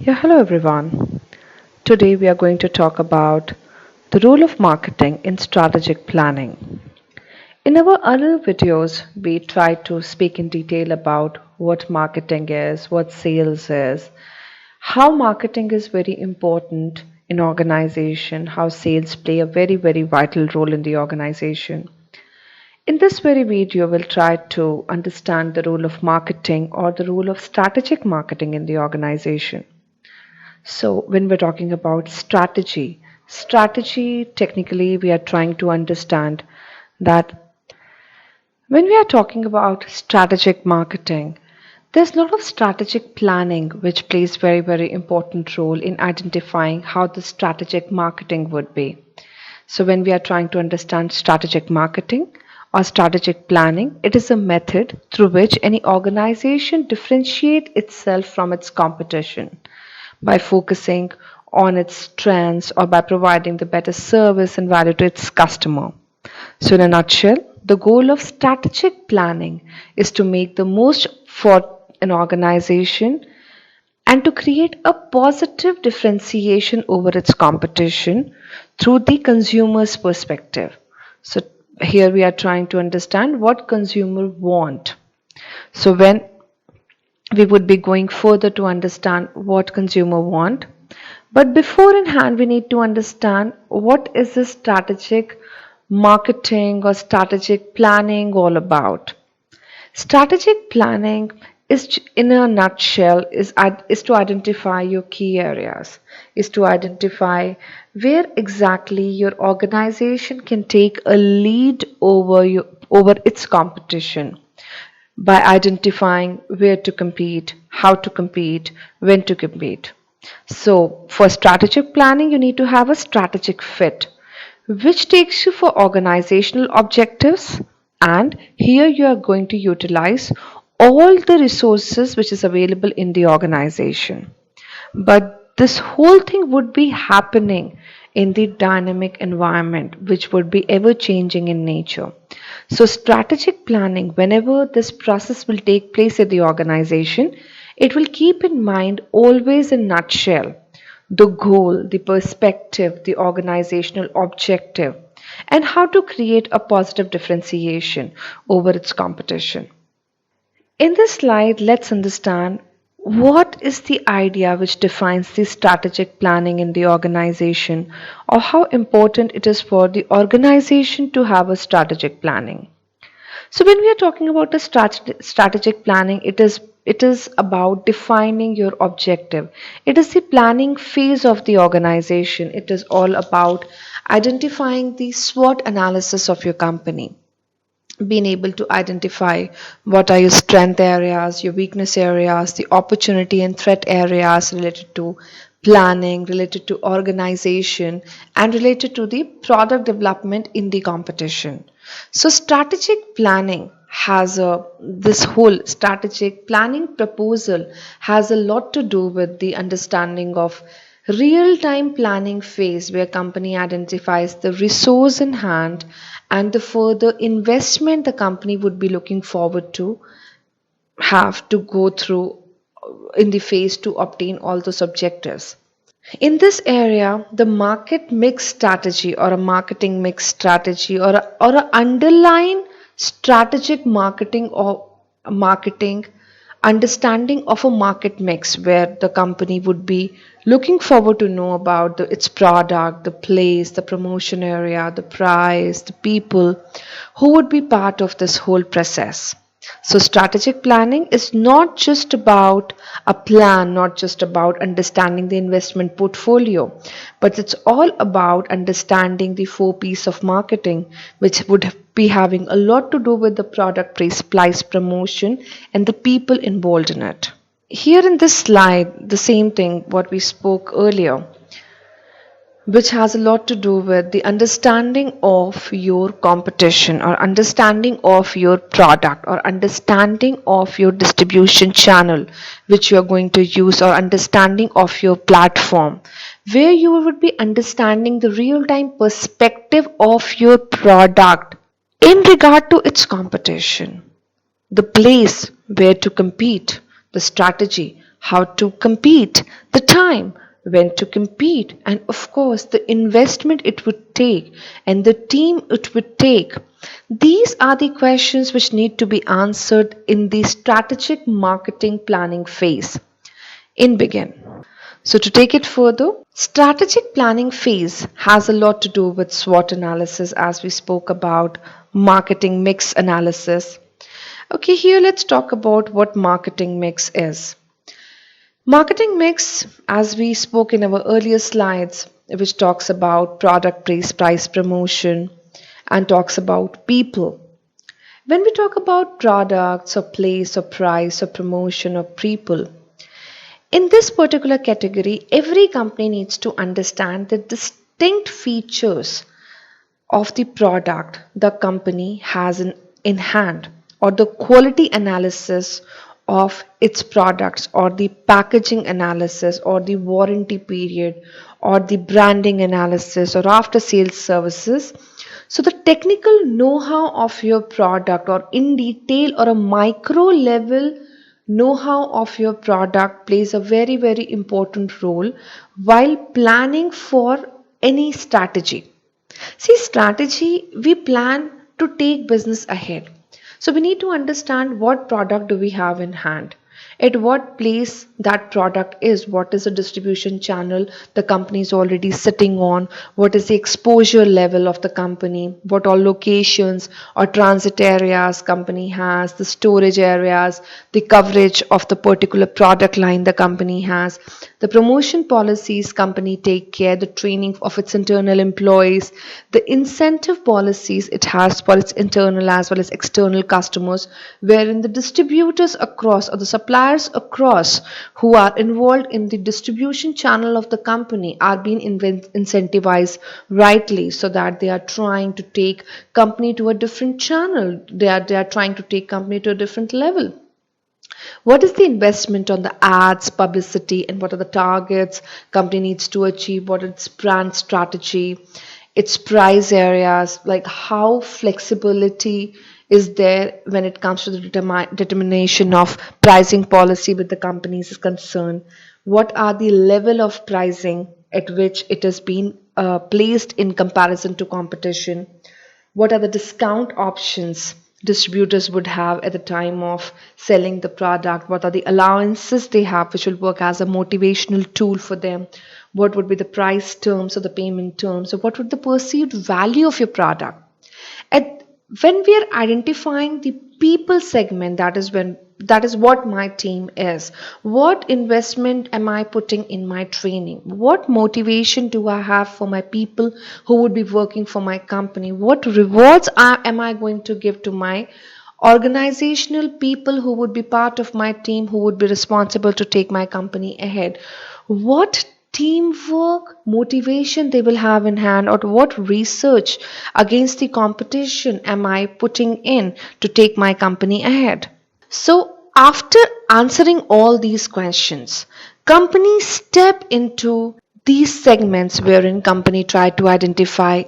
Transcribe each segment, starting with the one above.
Yeah, hello everyone. Today we are going to talk about the role of marketing in strategic planning. In our other videos, we try to speak in detail about what marketing is, what sales is, how marketing is very important in organization, how sales play a very vital role in the organization. In this very video, we'll try to understand the role of marketing or the role of strategic marketing in the organization. So, when we're talking about strategy technically we are trying to understand that when we are talking about strategic marketing, there's a lot of strategic planning which plays very important role in identifying how the strategic marketing would be. So, when we are trying to understand strategic marketing or strategic planning, it is a method through which any organization differentiates itself from its competition by focusing on its strengths or by providing the better service and value to its customer. So, in a nutshell, the goal of strategic planning is to make the most for an organization and to create a positive differentiation over its competition through the consumer's perspective. So, here we are trying to understand what consumer want. So, when we would be going further to understand what consumer want, but before in hand we need to understand what is the strategic marketing or strategic planning all about. Strategic planning is, in a nutshell, is to identify your key areas, is to identify where exactly your organization can take a lead over its competition by identifying where to compete, how to compete, when to compete. So, for strategic planning, you need to have a strategic fit, which takes you for organizational objectives. And here you are going to utilize all the resources which is available in the organization. But this whole thing would be happening in the dynamic environment, which would be ever changing in nature. So, strategic planning, whenever this process will take place at the organization, it will keep in mind always in nutshell the goal, the perspective, the organizational objective, and how to create a positive differentiation over its competition. In this slide, let's understand what is the idea which defines the strategic planning in the organization, or how important it is for the organization to have a strategic planning. So when we are talking about the strategic planning, it is about defining your objective. It is the planning phase of the organization. It is all about identifying the SWOT analysis of your company, being able to identify what are your strength areas, your weakness areas, the opportunity and threat areas related to planning, related to organization, and related to the product development in the competition. So strategic planning has a this whole strategic planning proposal has a lot to do with the understanding of real-time planning phase where company identifies the resource in hand and the further investment the company would be looking forward to have to go through in the phase to obtain all those objectives. In this area, the market mix strategy or a marketing mix strategy or a underlying strategic marketing understanding of a market mix where the company would be looking forward to know about its product, the place, the promotion area, the price, the people who would be part of this whole process. So, strategic planning is not just about a plan, not just about understanding the investment portfolio, but it's all about understanding the four P's of marketing, which would be having a lot to do with the product price promotion and the people involved in it. Here in this slide, the same thing what we spoke earlier, which has a lot to do with the understanding of your competition or understanding of your product or understanding of your distribution channel which you are going to use or understanding of your platform where you would be understanding the real time perspective of your product in regard to its competition, the place where to compete, the strategy, how to compete, the time, when to compete, and of course the investment it would take and the team it would take. These are the questions which need to be answered in the strategic marketing planning phase in begin. So to take it further, strategic planning phase has a lot to do with SWOT analysis as we spoke about marketing mix analysis. Okay, here let's talk about what marketing mix is. Marketing mix, as we spoke in our earlier slides, which talks about product price promotion and talks about people. When we talk about products or place or price or promotion or people, in this particular category, every company needs to understand the distinct features of the product the company has in hand, or the quality analysis of its products, or the packaging analysis, or the warranty period, or the branding analysis, or after sales services. So the technical know-how of your product, or in detail or a micro level know-how of your product, plays a very important role while planning for any strategy. See, strategy, we plan to take business ahead. So we need to understand what product do we have in hand, at what place that product is, what is the distribution channel the company is already sitting on, what is the exposure level of the company, what all locations or transit areas company has, the storage areas, the coverage of the particular product line the company has, the promotion policies company take care, the training of its internal employees, the incentive policies it has for its internal as well as external customers, wherein the distributors across or the suppliers across who are involved in the distribution channel of the company are being incentivized rightly, so that they are trying to take company to a different channel, they are trying to take company to a different level. What is the investment on the ads, publicity, and what are the targets company needs to achieve? What is its brand strategy, its price areas, like how flexibility is there when it comes to the determination of pricing policy with the companies is concerned? What are the level of pricing at which it has been placed in comparison to competition? What are the discount options distributors would have at the time of selling the product? What are the allowances they have which will work as a motivational tool for them? What would be the price terms or the payment terms? Or what would the perceived value of your product? At when we are identifying the people segment, that is what my team is. What investment am I putting in my training? What motivation do I have for my people who would be working for my company? What rewards am I going to give to my organizational people who would be part of my team, who would be responsible to take my company ahead? What teamwork motivation they will have in hand, or what research against the competition am I putting in to take my company ahead? So after answering all these questions, companies step into these segments wherein company try to identify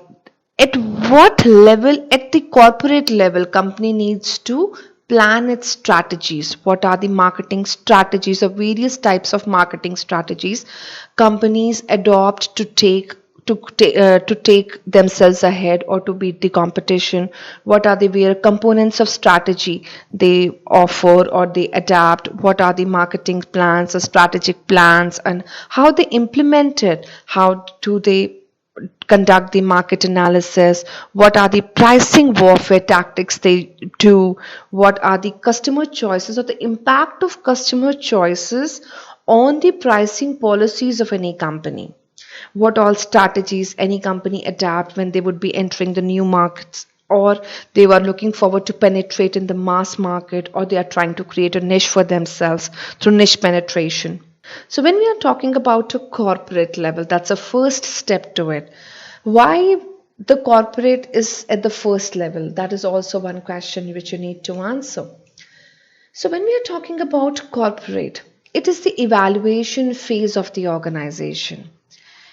at what level, at the corporate level, company needs to plan its strategies. What are the marketing strategies or various types of marketing strategies companies adopt to take themselves ahead or to beat the competition? What are the various components of strategy they offer or they adapt? What are the marketing plans or strategic plans, and how they implement it? How do they conduct the market analysis? What are the pricing warfare tactics they do? What are the customer choices or the impact of customer choices on the pricing policies of any company? What all strategies any company adapt when they would be entering the new markets, or they were looking forward to penetrate in the mass market, or they are trying to create a niche for themselves through niche penetration? So when we are talking about a corporate level, that's a first step to it. Why the corporate is at the first level? That is also one question which you need to answer. So when we are talking about corporate, it is the evaluation phase of the organization.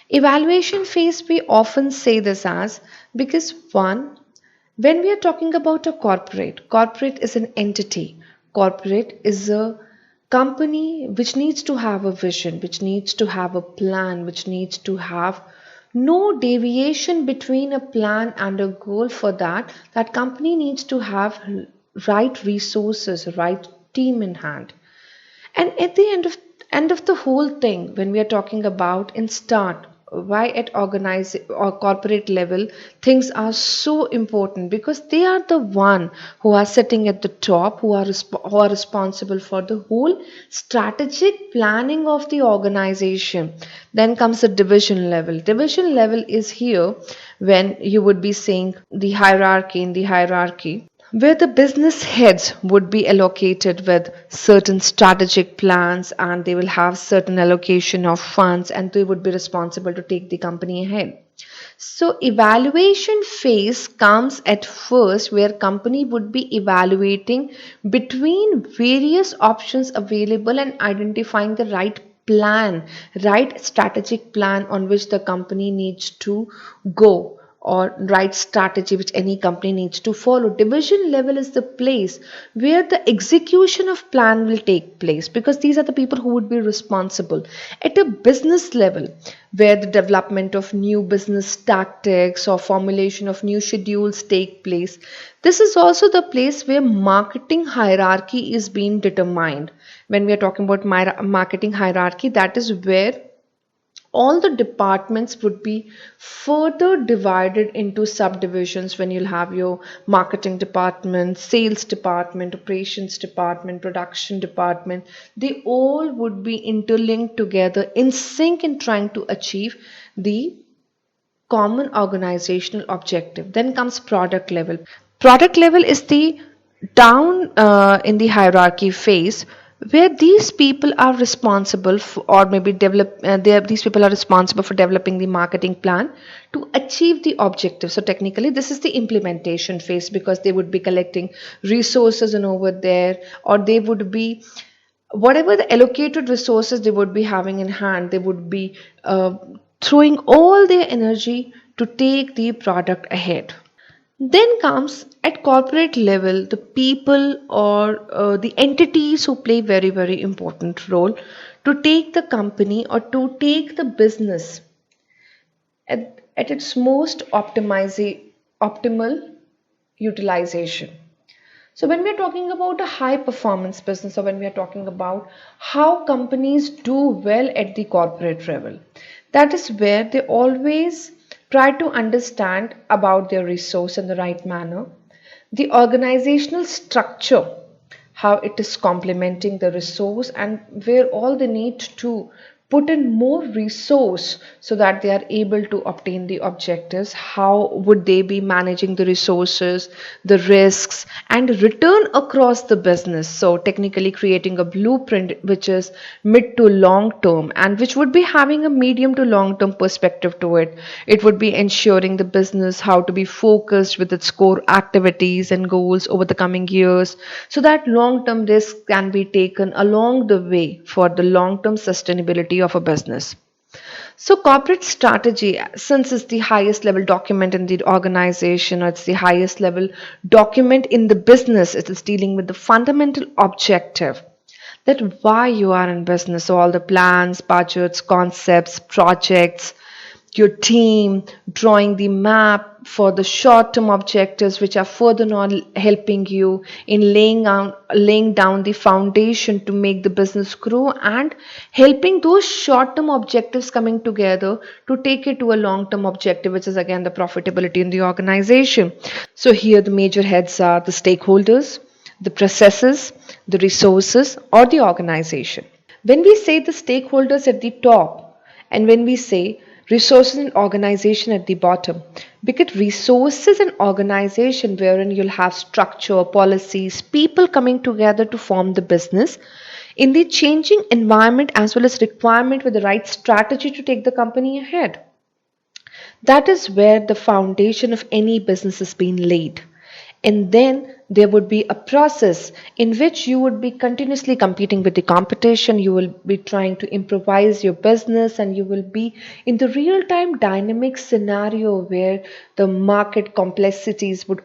Evaluation phase, we often say this as, because one, when we are talking about a corporate is an entity. Corporate is a company which needs to have a vision, which needs to have a plan, which needs to have no deviation between a plan and a goal. For that, that company needs to have right resources, right team in hand. And at the end of the whole thing, when we are talking about in start, why at organize or corporate level things are so important, because they are the one who are sitting at the top, who are responsible for the whole strategic planning of the organization. Then comes the division level. Division level is here when you would be saying the hierarchy. In the hierarchy, where the business heads would be allocated with certain strategic plans, and they will have certain allocation of funds, and they would be responsible to take the company ahead. So evaluation phase comes at first, where company would be evaluating between various options available and identifying the right strategic plan on which the company needs to go, or right strategy which any company needs to follow. Division level is the place where the execution of plan will take place, because these are the people who would be responsible. At a business level, where the development of new business tactics or formulation of new schedules take place, this is also the place where marketing hierarchy is being determined. When we are talking about marketing hierarchy, that is where all the departments would be further divided into subdivisions. When you'll have your marketing department, sales department, operations department, production department, they all would be interlinked together in sync in trying to achieve the common organizational objective. Then comes product level. Product level is the down in the hierarchy phase, where these people are responsible for, or maybe these people are responsible for developing the marketing plan to achieve the objective. So technically this is the implementation phase, because they would be collecting resources and over there, or they would be, whatever the allocated resources they would be having in hand, they would be throwing all their energy to take the product ahead. Then comes at corporate level the people, or the entities who play very very important role to take the company or to take the business at its most optimal utilization. So when we are talking about a high performance business, or when we are talking about how companies do well at the corporate level, that is where they always try to understand about their resource in the right manner, the organizational structure, how it is complementing the resource, and where all they need to put in more resource so that they are able to obtain the objectives. How would they be managing the resources, the risks, and return across the business? So technically creating a blueprint which is mid to long term, and which would be having a medium to long term perspective to it. It would be ensuring the business how to be focused with its core activities and goals over the coming years, so that long term risks can be taken along the way for the long term sustainability of a business. So, corporate strategy, since it's the highest level document in the organization, or it's the highest level document in the business, it is dealing with the fundamental objective, that why you are in business. So, all the plans, budgets, concepts, projects, your team, drawing the map for the short term objectives, which are further on helping you in laying down the foundation to make the business grow, and helping those short term objectives coming together to take it to a long term objective, which is again the profitability in the organization. So here the major heads are the stakeholders, the processes, the resources, or the organization. When we say the stakeholders at the top, and when we say resources and organization at the bottom, because resources and organization, wherein you'll have structure, policies, people coming together to form the business in the changing environment, as well as requirement with the right strategy to take the company ahead. That is where the foundation of any business is being laid. And then There would be a process in which you would be continuously competing with the competition. You will be trying to improvise your business, and you will be in the real time dynamic scenario where the market complexities will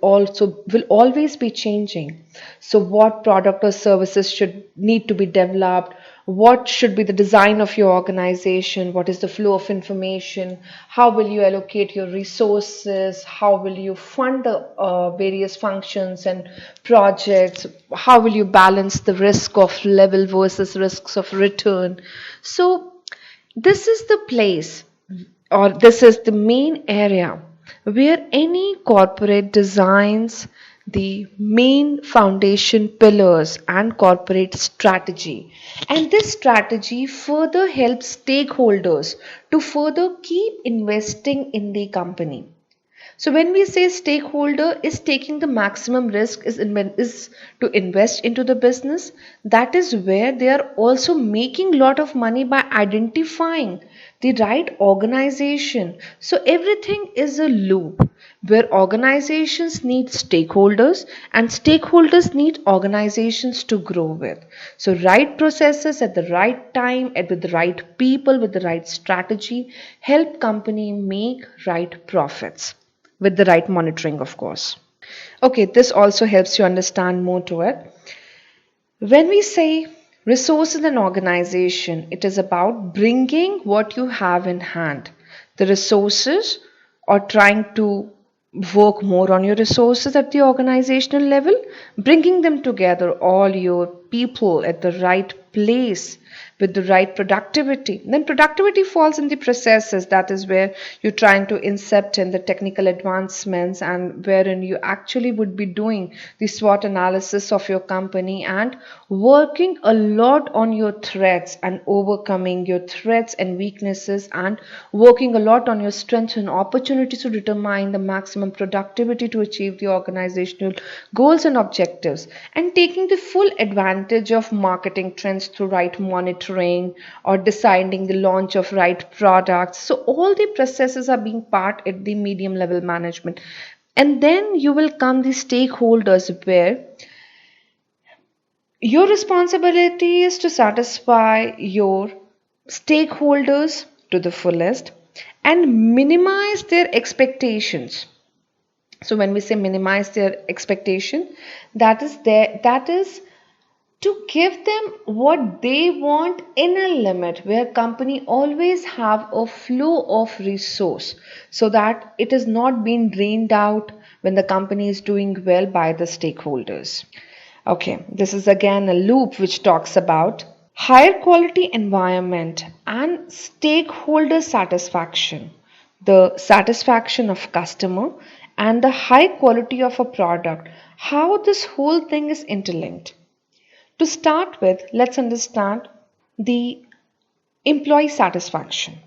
always be changing. So what product or services should need to be developed, what should be the design of your organization, what is the flow of information, how will you allocate your resources, how will you fund the various functions and projects, how will you balance the risk of level versus risks of return. So this is the place, or this is the main area where any corporate designs the main foundation pillars and corporate strategy. And this strategy further helps stakeholders to further keep investing in the company. So when we say stakeholder is taking the maximum risk is to invest into the business, that is where they are also making lot of money by identifying the right organization. So everything is a loop where organizations need stakeholders and stakeholders need organizations to grow with. So right processes at the right time and with the right people with the right strategy help company make right profits with the right monitoring, of course. Okay, this also helps you understand more to it. When we say resources and organization, it is about bringing what you have in hand. The resources, or trying to work more on your resources at the organizational level, bringing them together, all your people at the right place with the right productivity. Then productivity falls in the processes, that is where you're trying to incept in the technical advancements and wherein you actually would be doing the SWOT analysis of your company and working a lot on your threats and overcoming your threats and weaknesses and working a lot on your strengths and opportunities to determine the maximum productivity to achieve the organizational goals and objectives, and taking the full advantage of marketing trends through right monitoring or deciding the launch of right products. So all the processes are being part at the medium level management. And then you will come the stakeholders, where your responsibility is to satisfy your stakeholders to the fullest and minimize their expectations. So when we say minimize their expectation, that is to give them what they want in a limit where company always have a flow of resource so that it is not being drained out when the company is doing well by the stakeholders. Okay, this is again a loop which talks about higher quality environment and stakeholder satisfaction, the satisfaction of customer and the high quality of a product, how this whole thing is interlinked. To start with, let's understand the employee satisfaction.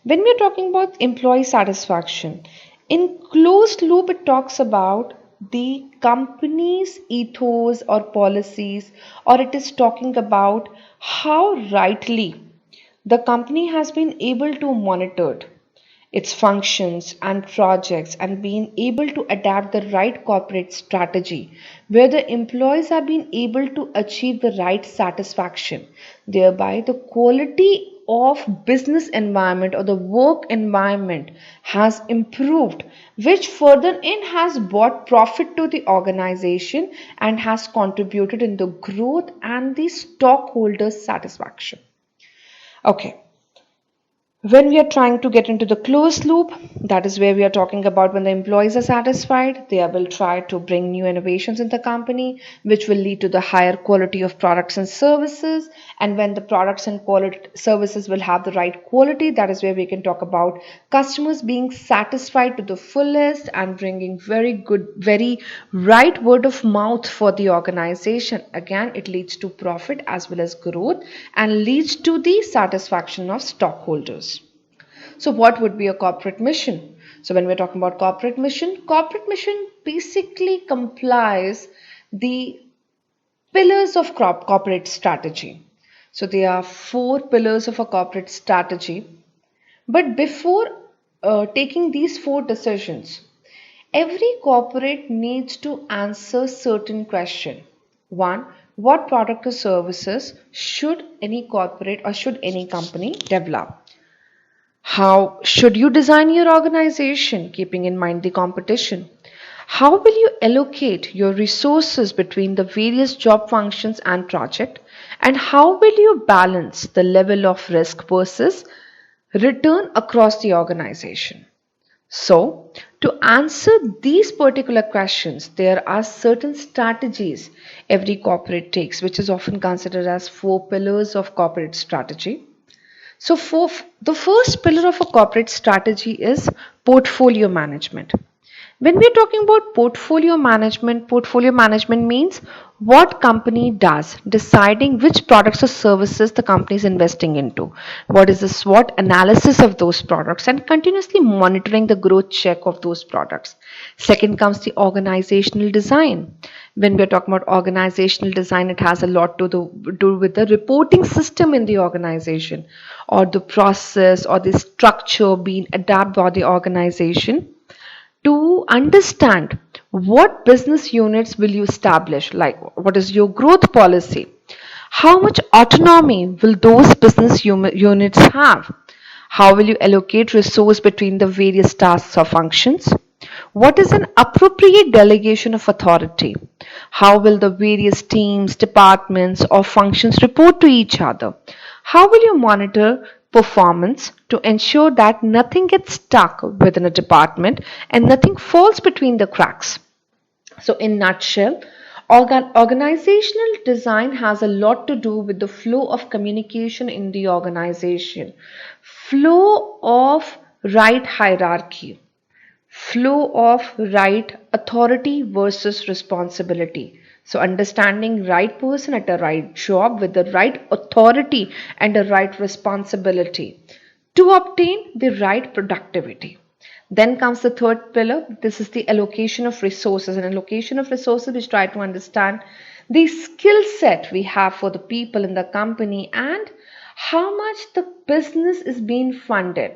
When we're talking about employee satisfaction, in closed loop, it talks about the company's ethos or policies, or it is talking about how rightly the company has been able to monitor its functions and projects and being able to adapt the right corporate strategy where the employees are being able to achieve the right satisfaction, thereby the quality of business environment or the work environment has improved, which further in has brought profit to the organization and has contributed in the growth and the stockholders satisfaction. Okay, when we are trying to get into the closed loop, that is where we are talking about when the employees are satisfied, they will try to bring new innovations in the company, which will lead to the higher quality of products and services. And when the products and quality services will have the right quality, that is where we can talk about customers being satisfied to the fullest and bringing very good, very right word of mouth for the organization. Again, it leads to profit as well as growth and leads to the satisfaction of stockholders. So what would be a corporate mission? So when we're talking about corporate mission basically complies the pillars of corporate strategy. So there are four pillars of a corporate strategy. But before taking these four decisions, Every corporate needs to answer certain question. One, what product or services should any corporate or should any company develop? How should you design your organization keeping in mind the competition? How will you allocate your resources between the various job functions and project? And how will you balance the level of risk versus return across the organization? So, to answer these particular questions, there are certain strategies every corporate takes, which is often considered as four pillars of corporate strategy. So, the first pillar of a corporate strategy is portfolio management. When we're talking about portfolio management means what company does, deciding which products or services the company is investing into, what is the SWOT analysis of those products, and continuously monitoring the growth check of those products. Second comes the organizational design. When we're talking about organizational design, it has a lot to do with the reporting system in the organization, or the process or the structure being adapted by the organization to understand what business units will you establish, like what is your growth policy, how much autonomy will those business units have, how will you allocate resource between the various tasks or functions, what is an appropriate delegation of authority, how will the various teams, departments or functions report to each other, how will you monitor performance to ensure that nothing gets stuck within a department and nothing falls between the cracks. So, in nutshell, organizational design has a lot to do with the flow of communication in the organization, flow of right hierarchy, flow of right authority versus responsibility. So, understanding right person at a right job with the right authority and a right responsibility to obtain the right productivity. Then comes the third pillar. This is the allocation of resources. And allocation of resources, which try to understand the skill set we have for the people in the company and how much the business is being funded.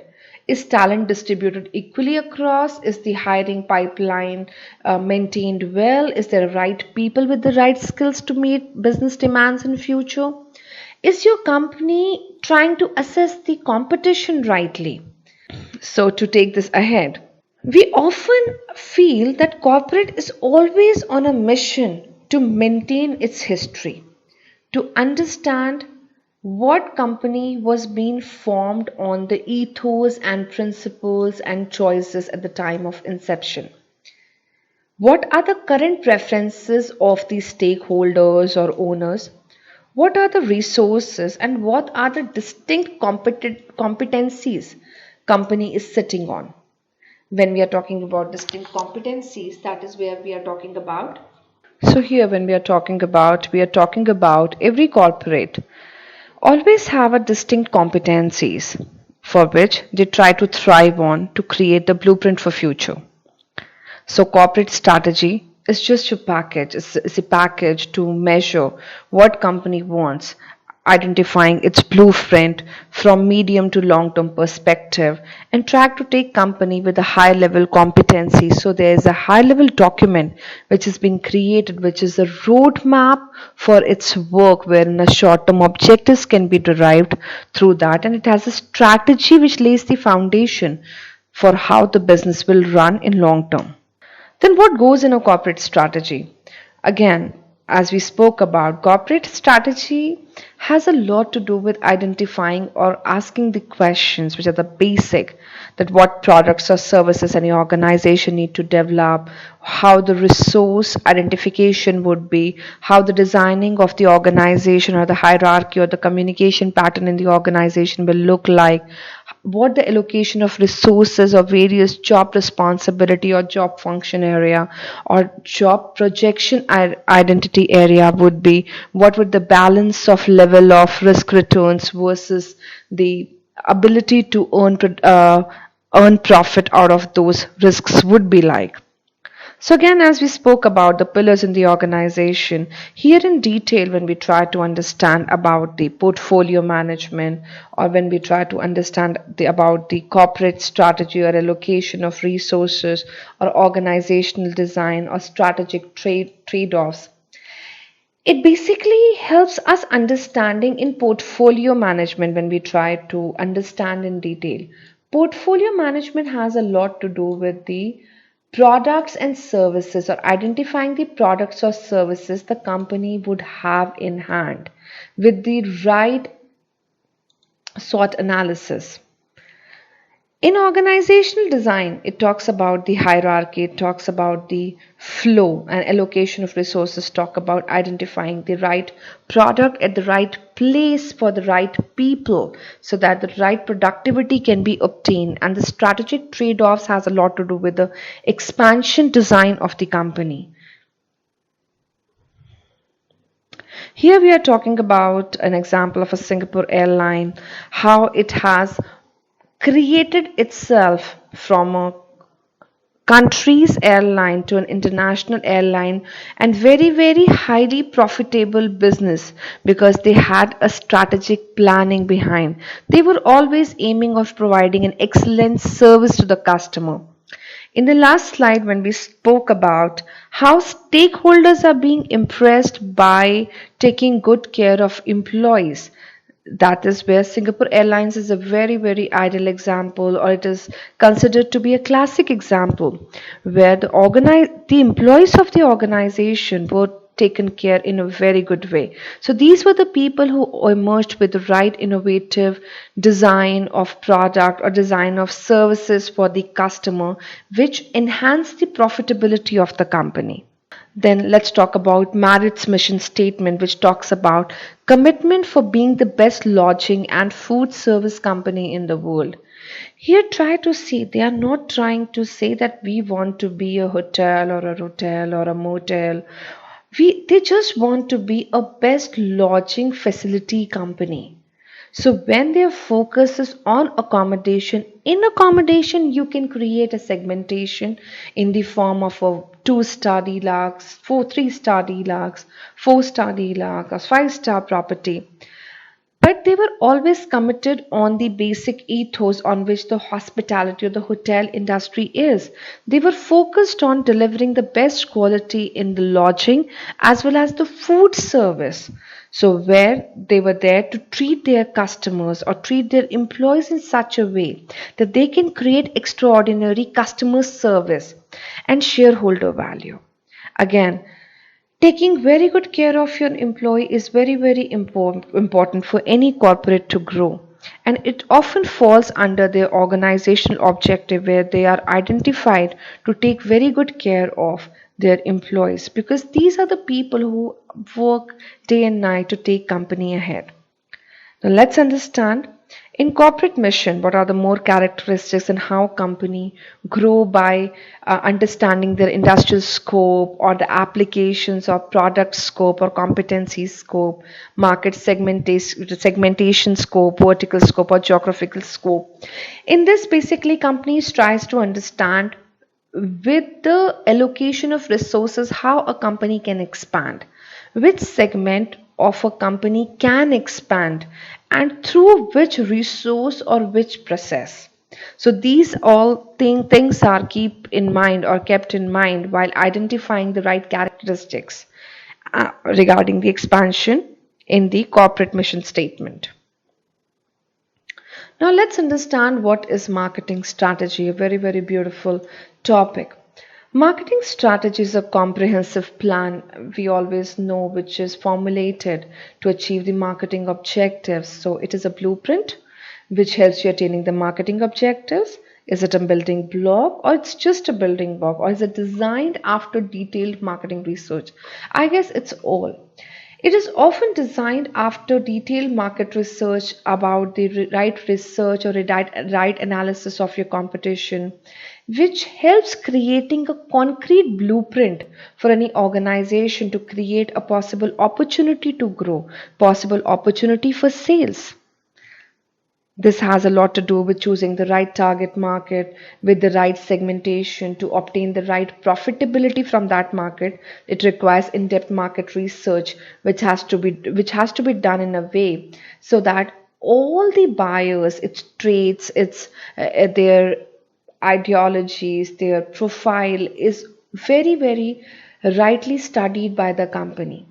Is talent distributed equally across? Is the hiring pipeline maintained well? Is there right people with the right skills to meet business demands in future? Is your company trying to assess the competition rightly? So, to take this ahead, we often feel that corporate is always on a mission to maintain its history, to understand what company was being formed on the ethos and principles and choices at the time of inception. What are the current preferences of the stakeholders or owners? What are the resources and what are the distinct competencies company is sitting on? When we are talking about distinct competencies, that is where we are talking about. So here when we are talking about every corporate always have a distinct competencies for which they try to thrive on to create the blueprint for future. So corporate strategy is just your package. It's a package to measure what company wants, identifying its blueprint from medium to long term perspective and track to take company with a high level competency. So there is a high level document which has been created, which is a roadmap for its work wherein a short term objectives can be derived through that, and it has a strategy which lays the foundation for how the business will run in long term. Then what goes in a corporate strategy? Again, as we spoke about, corporate strategy has a lot to do with identifying or asking the questions which are the basic, that what products or services any organization need to develop, how the resource identification would be, how the designing of the organization or the hierarchy or the communication pattern in the organization will look like, what the allocation of resources or various job responsibility or job function area or job projection identity area would be, what would the balance of level of risk returns versus the ability to earn profit out of those risks would be like. So, again, as we spoke about the pillars in the organization, here in detail, when we try to understand about the portfolio management or when we try to understand about the corporate strategy or allocation of resources or organizational design or strategic trade offs, it basically helps us understanding in portfolio management when we try to understand in detail. Portfolio management has a lot to do with the products and services or identifying the products or services the company would have in hand with the right SWOT analysis. In organizational design, it talks about the hierarchy, it talks about the flow and allocation of resources, talk about identifying the right product at the right place for the right people so that the right productivity can be obtained. And the strategic trade-offs has a lot to do with the expansion design of the company. Here we are talking about an example of a Singapore airline, how it has created itself from a country's airline to an international airline and very highly profitable business because they had a strategic planning behind. They were always aiming of providing an excellent service to the customer. In the last slide, when we spoke about how stakeholders are being impressed by taking good care of employees, that is where Singapore Airlines is a very ideal example, or it is considered to be a classic example, where the employees of the organization were taken care in a very good way. So these were the people who emerged with the right innovative design of product or design of services for the customer, which enhanced the profitability of the company. Then let's talk about Marriott's mission statement, which talks about commitment for being the best lodging and food service company in the world. Here, try to see, they are not trying to say that we want to be a hotel or a motel. They just want to be a best lodging facility company. So when their focus is on accommodation, in accommodation you can create a segmentation in the form of a 2-star deluxe, 3-star deluxe, 4-star deluxe, or 5-star property. But they were always committed on the basic ethos on which the hospitality or the hotel industry is. They were focused on delivering the best quality in the lodging as well as the food service. So, where they were there to treat their customers or treat their employees in such a way that they can create extraordinary customer service and shareholder value. Again, taking very good care of your employee is important for any corporate to grow. And it often falls under their organizational objective where they are identified to take very good care of their employees because these are the people who work day and night to take company ahead. Now let's understand in corporate mission what are the more characteristics and how company grow by understanding their industrial scope or the applications or product scope or competency scope, market segmentation scope, vertical scope or geographical scope. In this basically companies tries to understand with the allocation of resources how a company can expand, which segment of a company can expand and through which resource or which process. So these all things are keep in mind or kept in mind while identifying the right characteristics regarding the expansion in the corporate mission statement. Now let's understand what is marketing strategy, a very beautiful topic. Marketing strategy is a comprehensive plan we always know which is formulated to achieve the marketing objectives. So it is a blueprint which helps you attaining the marketing objectives. Is it a building block or it's just a building block or is it designed after detailed marketing research? I guess it's all. It is often designed after detailed market research about the right research or right analysis of your competition, which helps creating a concrete blueprint for any organization to create a possible opportunity to grow, possible opportunity for sales. This has a lot to do with choosing the right target market with the right segmentation to obtain the right profitability from that market. It requires in-depth market research, which has to be done in a way so that all the buyers, its traits, their ideologies, their profile is very, very rightly studied by the company,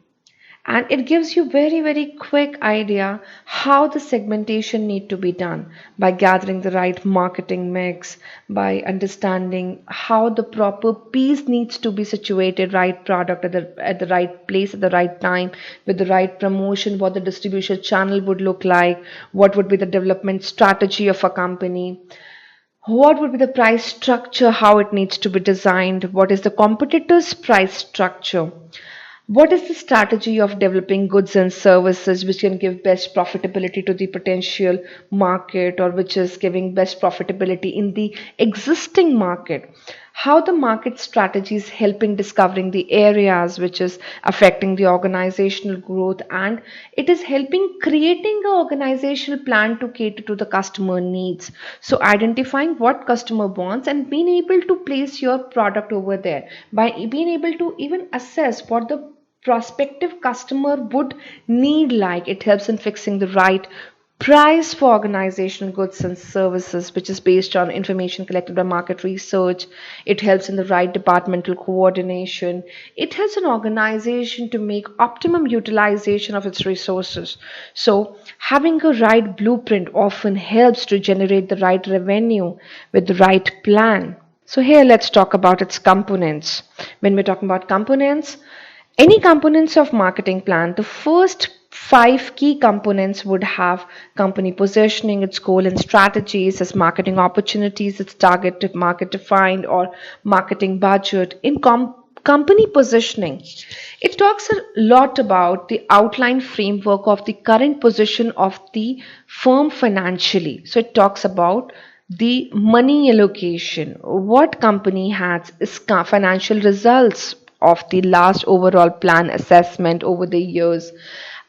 and it gives you very quick idea how the segmentation need to be done by gathering the right marketing mix, by understanding how the proper piece needs to be situated, right product at the right place at the right time with the right promotion, what the distribution channel would look like, what would be the development strategy of a company, what would be the price structure, how it needs to be designed, what is the competitor's price structure, what is the strategy of developing goods and services which can give best profitability to the potential market, or which is giving best profitability in the existing market? How the market strategy is helping discovering the areas which is affecting the organizational growth, and it is helping creating an organizational plan to cater to the customer needs. So identifying what customer wants and being able to place your product over there, by being able to even assess what the prospective customer would need, like it helps in fixing the right price for organizational goods and services, which is based on information collected by market research. It helps in the right departmental coordination. It helps an organization to make optimum utilization of its resources. So having a right blueprint often helps to generate the right revenue with the right plan. So here let's talk about its components. When we're talking about components, any components of marketing plan, the first five key components would have company positioning, its goal and strategies, its marketing opportunities, its target market defined, or marketing budget. In company positioning, it talks a lot about the outline framework of the current position of the firm financially. So it talks about the money allocation, what company has its financial results of the last overall plan assessment over the years,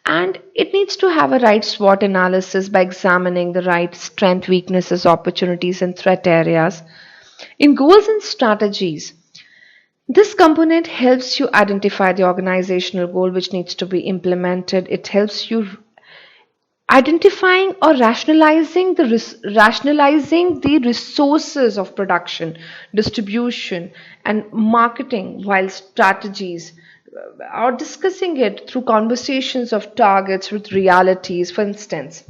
and it needs to have a right SWOT analysis by examining the right strength, weaknesses, opportunities, and threat areas. In goals and strategies, this component helps you identify the organizational goal which needs to be implemented. It helps you identifying or rationalizing the resources of production, distribution, and marketing, while strategies or discussing it through conversations of targets with realities. For instance,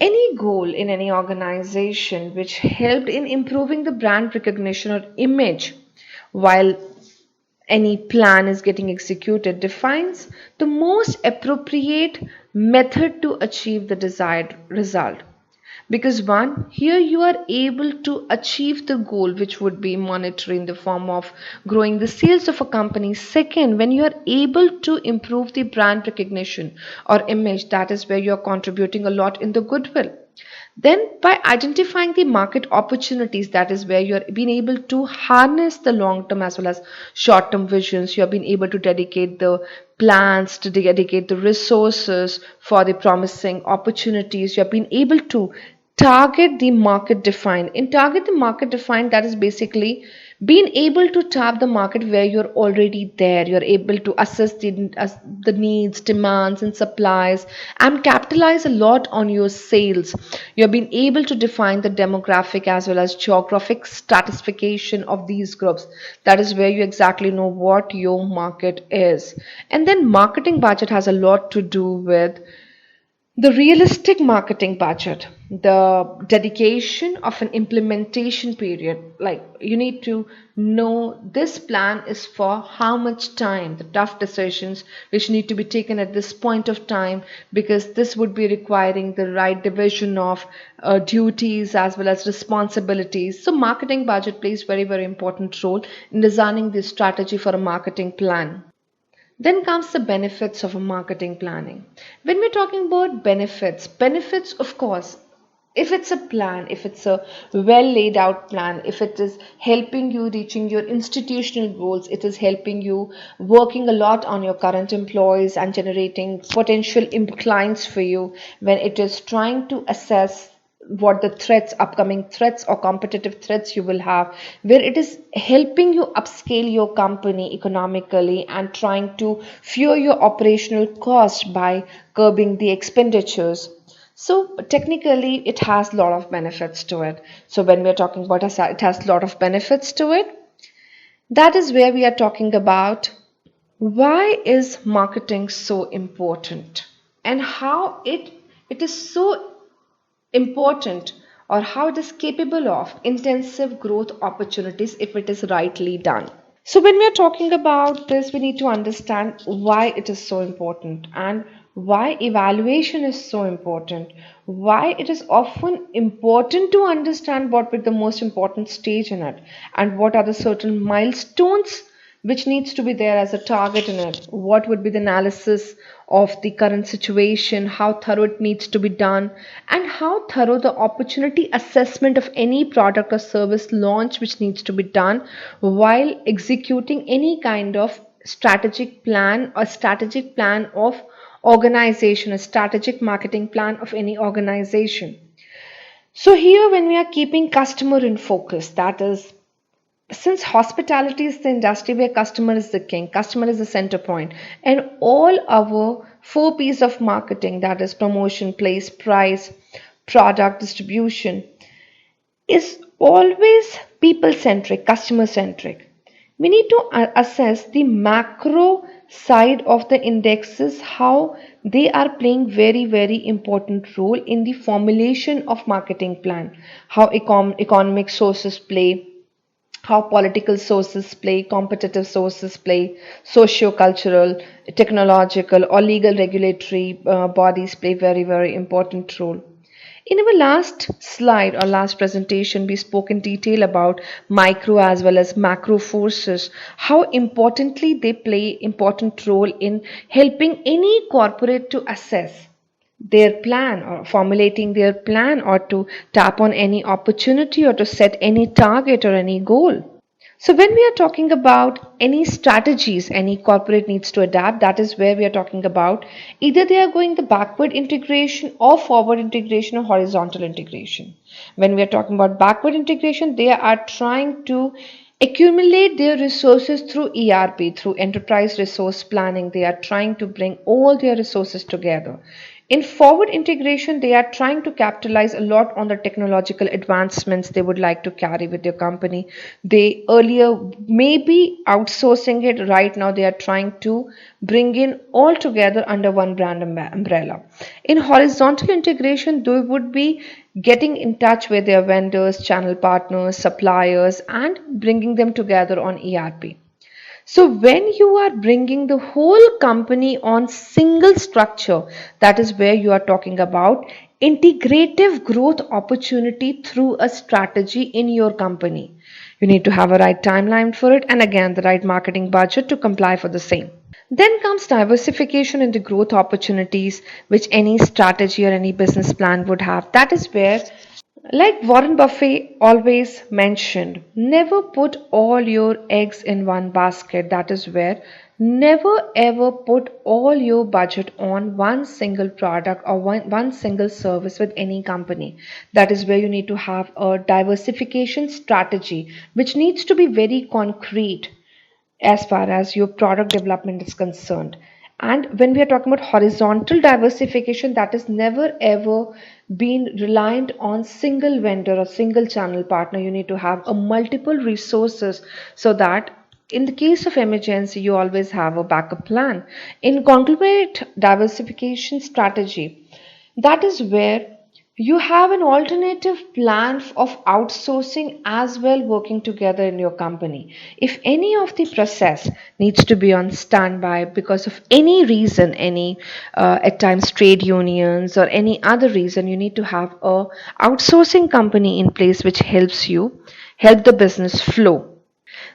any goal in any organization which helped in improving the brand recognition or image while any plan is getting executed defines the most appropriate method to achieve the desired result. Because one, here you are able to achieve the goal which would be monetary in the form of growing the sales of a company. Second, when you are able to improve the brand recognition or image, that is where you are contributing a lot in the goodwill. Then by identifying the market opportunities, that is where you're being able to harness the long term as well as short term visions. You have been able to dedicate the plans, to dedicate the resources for the promising opportunities. You have been able to target the market defined. In target the market defined, that is basically being able to tap the market where you're already there. You're able to assess the needs, demands, and supplies, and capitalize a lot on your sales. You've been able to define the demographic as well as geographic stratification of these groups. That is where you exactly know what your market is. And then marketing budget has a lot to do with the realistic marketing budget, the dedication of an implementation period. Like you need to know this plan is for how much time, the tough decisions which need to be taken at this point of time, because this would be requiring the right division of duties as well as responsibilities. So marketing budget plays very important role in designing the strategy for a marketing plan. Then comes the benefits of a marketing planning. When we're talking about benefits, of course, if it's a plan, if it's a well laid out plan, if it is helping you reaching your institutional goals, it is helping you working a lot on your current employees and generating potential clients for you, when it is trying to assess what the threats, upcoming threats or competitive threats you will have, where it is helping you upscale your company economically and trying to fuel your operational cost by curbing the expenditures. So technically it has a lot of benefits to it. So when we are talking about it has a lot of benefits to it, that is where we are talking about why is marketing so important and how it is so important, or how it is capable of intensive growth opportunities if it is rightly done. So when we are talking about this, we need to understand why it is so important and why evaluation is so important, why it is often important to understand what would be the most important stage in it, and what are the certain milestones which needs to be there as a target in it, what would be the analysis of the current situation, how thorough it needs to be done, and how thorough the opportunity assessment of any product or service launch which needs to be done while executing any kind of strategic plan or strategic plan of organization, a strategic marketing plan of any organization. So here when we are keeping customer in focus, that is, since hospitality is the industry where customer is the king, customer is the center point, and all our four P's of marketing, that is promotion, place, price, product, distribution, is always people centric, customer centric. We need to assess the macro side of the indexes, how they are playing very important role in the formulation of marketing plan, how economic sources play, how political sources play, competitive sources play, socio-cultural, technological, or legal regulatory bodies play very important role. In our last slide or last presentation, we spoke in detail about micro as well as macro forces, how importantly they play important role in helping any corporate to assess their plan or formulating their plan, or to tap on any opportunity, or to set any target or any goal. So when we are talking about any strategies any corporate needs to adapt, that is where we are talking about either they are going the backward integration or forward integration or horizontal integration. When we are talking about backward integration, they are trying to accumulate their resources through ERP, through enterprise resource planning. They are trying to bring all their resources together. In forward integration, they are trying to capitalize a lot on the technological advancements they would like to carry with their company. They earlier may be outsourcing it, right now they are trying to bring in all together under one brand umbrella. In horizontal integration, they would be getting in touch with their vendors, channel partners, suppliers, and bringing them together on ERP. So when you are bringing the whole company on single structure, that is where you are talking about integrative growth opportunity through a strategy in your company. You need to have a right timeline for it, and again the right marketing budget to comply for the same. Then comes diversification into growth opportunities, which any strategy or any business plan would have. That is where, like Warren Buffett always mentioned, never put all your eggs in one basket. That is where never ever put all your budget on one single product or one single service with any company. That is where you need to have a diversification strategy, which needs to be very concrete as far as your product development is concerned. And when we are talking about horizontal diversification, that is never ever been reliant on single vendor or single channel partner. You need to have a multiple resources, so that in the case of emergency you always have a backup plan. In conglomerate diversification strategy, that is where you have an alternative plan of outsourcing as well working together in your company. If any of the process needs to be on standby because of any reason, any at times trade unions or any other reason, you need to have a outsourcing company in place which helps you help the business flow.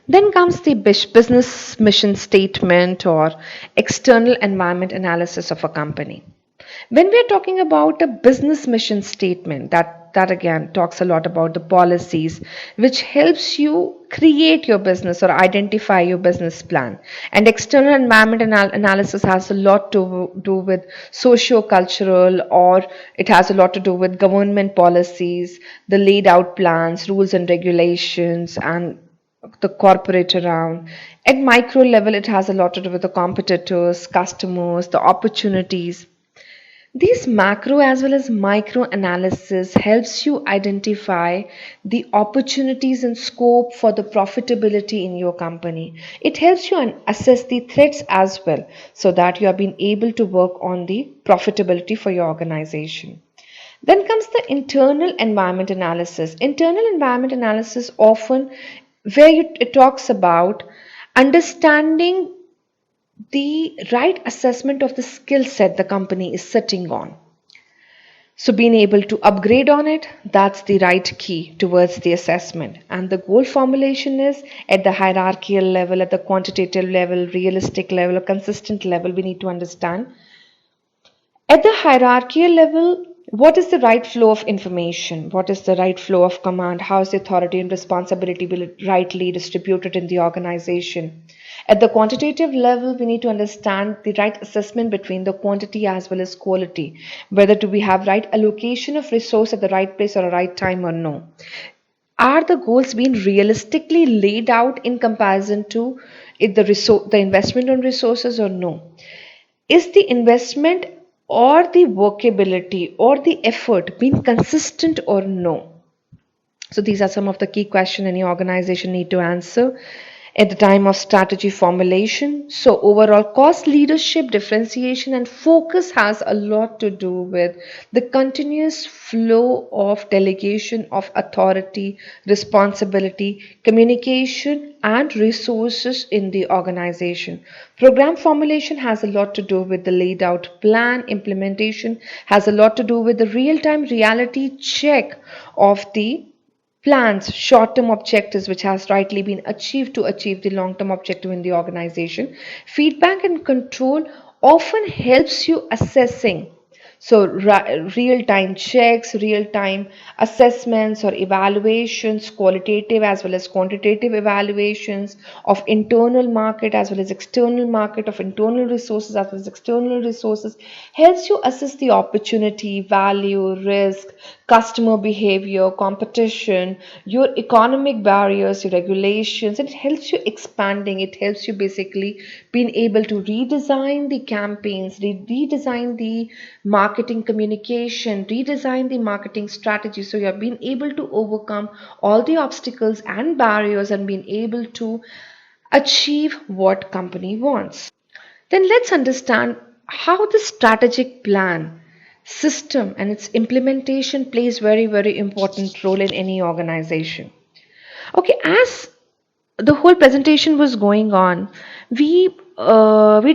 Then comes the business mission statement or external environment analysis of a company. When we are talking about a business mission statement, that that again talks a lot about the policies, which helps you create your business or identify your business plan. And external environment analysis has a lot to do with socio-cultural, or it has a lot to do with government policies, the laid out plans, rules and regulations, and the corporate around. At micro level, it has a lot to do with the competitors, customers, the opportunities. These macro as well as micro analysis helps you identify the opportunities and scope for the profitability in your company. It helps you assess the threats as well, so that you are being able to work on the profitability for your organization. Then comes the internal environment analysis. Internal environment analysis often where it talks about understanding the right assessment of the skill set the company is sitting on. So, being able to upgrade on it, that's the right key towards the assessment. And the goal formulation is at the hierarchical level, at the quantitative level, realistic level, or consistent level, we need to understand. At the hierarchical level, what is the right flow of information? What is the right flow of command? How is the authority and responsibility rightly distributed in the organization? At the quantitative level, we need to understand the right assessment between the quantity as well as quality. Whether do we have right allocation of resource at the right place or a right time or no? Are the goals being realistically laid out in comparison to the investment on resources or no? Is the investment or the workability or the effort being consistent or no? So these are some of the key questions any organization need to answer at the time of strategy formulation. So overall cost leadership, differentiation and focus has a lot to do with the continuous flow of delegation of authority, responsibility, communication and resources in the organization. Program formulation has a lot to do with the laid out plan. Implementation has a lot to do with the real-time reality check of the plans, short-term objectives which has rightly been achieved to achieve the long-term objective in the organization. Feedback and control often helps you assessing. So real-time checks, real-time assessments or evaluations, qualitative as well as quantitative evaluations of internal market as well as external market, of internal resources as well as external resources, helps you assess the opportunity, value, risk, customer behavior, competition, your economic barriers, your regulations. It helps you expanding. It helps you basically being able to redesign the campaigns, redesign the marketing communication, redesign the marketing strategy. So you are being able to overcome all the obstacles and barriers and being able to achieve what company wants. Then let's understand how the strategic plan system and its implementation plays very important role in any organization. Okay, as the whole presentation was going on, we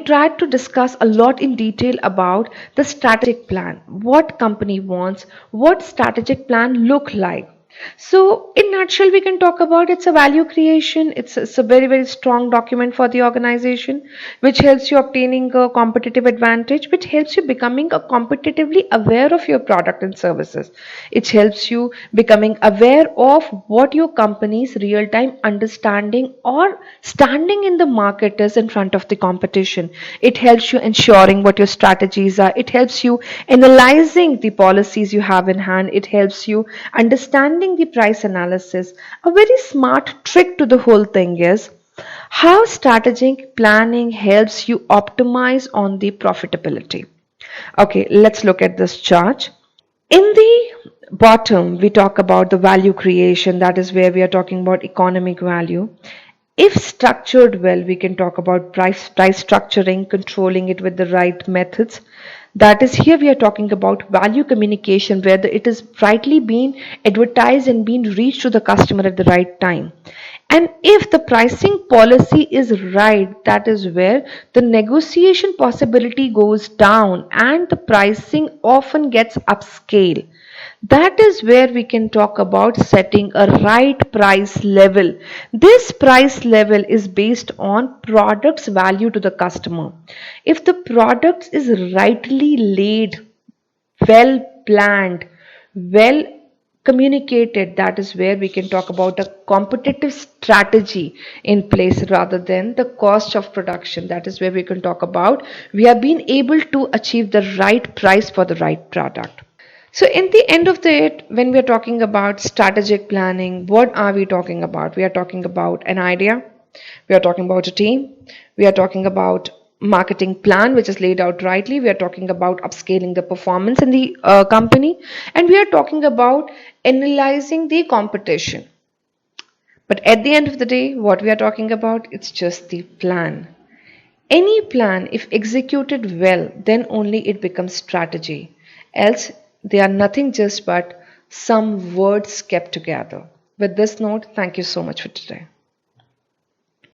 tried to discuss a lot in detail about the strategic plan, what company wants, what strategic plan look like. So, in nutshell, we can talk about it's a value creation. It's a very strong document for the organization, which helps you obtaining a competitive advantage, which helps you becoming a competitively aware of your product and services. It helps you becoming aware of what your company's real time understanding or standing in the market is in front of the competition. It helps you ensuring what your strategies are. It helps you analyzing the policies you have in hand. It helps you understanding the price analysis. A very smart trick to the whole thing is how strategic planning helps you optimize on the profitability. Okay, let's look at this chart. In the bottom, we talk about the value creation. That is where we are talking about economic value. If structured well, we can talk about price structuring, controlling it with the right methods. That is, here we are talking about value communication, where it is rightly being advertised and being reached to the customer at the right time. And if the pricing policy is right, that is where the negotiation possibility goes down and the pricing often gets upscale. That is where we can talk about setting a right price level. This price level is based on product's value to the customer. If the product is rightly laid, well planned, well communicated, that is where we can talk about a competitive strategy in place rather than the cost of production. That is where we can talk about we have been able to achieve the right price for the right product. So, in the end of the it, when we are talking about strategic planning, what are we talking about? We are talking about an idea, we are talking about a team, we are talking about marketing plan which is laid out rightly, we are talking about upscaling the performance in the company, and we are talking about analyzing the competition. But at the end of the day, what we are talking about, it's just the plan. Any plan, if executed well, then only it becomes strategy. Else, they are nothing just but some words kept together. With this note, thank you so much for today.